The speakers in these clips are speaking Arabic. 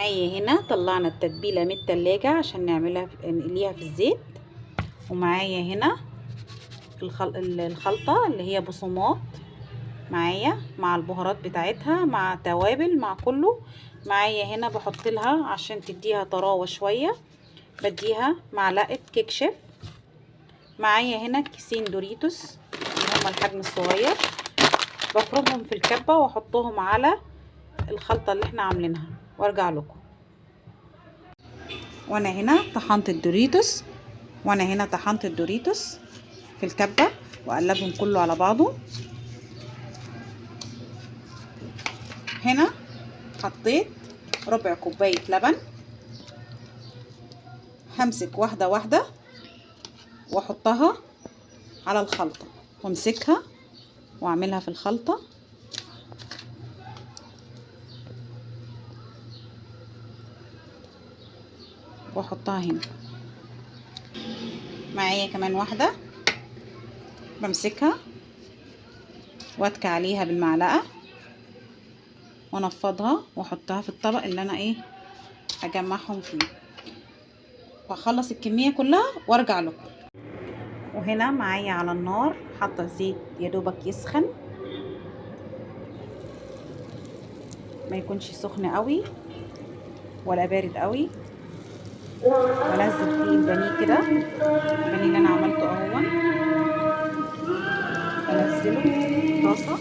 معايا هنا طلعنا التتبيله من التلاجة عشان نقليها في الزيت. ومعايا هنا الخلطه اللي هي بقسماط معايا مع البهارات بتاعتها مع توابل مع كله. معايا هنا بحط لها عشان تديها طراوه شويه، بديها معلقه كيك شيف. معايا هنا كيسين دوريتوس اللي هما الحجم الصغير، بفرمهم في الكبه واحطهم على الخلطه اللي احنا عاملينها وارجع لكم. وانا هنا طحنت الدوريتوس في الكبه واقلبهم كله على بعضه. هنا حطيت ربع كوبايه لبن، همسك واحده واحده واحطها على الخلطه وامسكها واعملها في الخلطه. واحطها هنا. معايا كمان واحده بمسكها واتكي عليها بالمعلقه وانفضها واحطها في الطبق اللي انا هجمعهم فيه، واخلص الكميه كلها وارجع لكم. وهنا معايا على النار حاطه الزيت يا دوبك يسخن، ما يكونش سخن قوي ولا بارد قوي. وانزل فيه البانيه كده، البانيه اللي انا عملته اهون انزله في طاسه.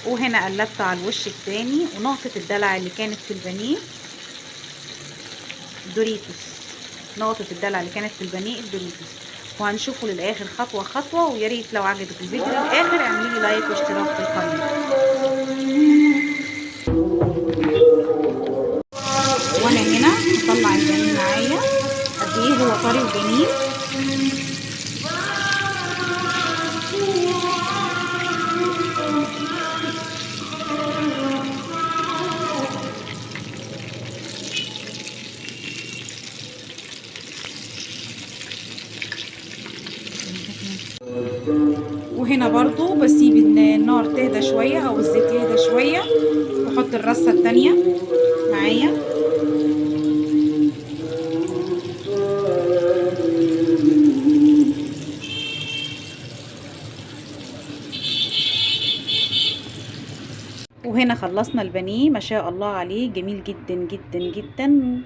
وهنا قلبت على الوش التاني، ونقطه الدلع اللي كانت في البانيه دوريتوس، نقطه الدلع اللي كانت في البانيه الدوريتوس. وهنشوفه للاخر خطوه خطوه، ويا ريت لو عجبك الفيديو للاخر اعملي لي لايك واشتراك في القناه. وانا هنا هطلع البانيه معايا قد ايه هو طري وجميل. وهنا برضو بسيب النار تهدى شوية او الزيت يهدى شوية، واحط الرصة التانية معايا. وهنا خلصنا البانيه، ما شاء الله عليه جميل جدا جدا جدا.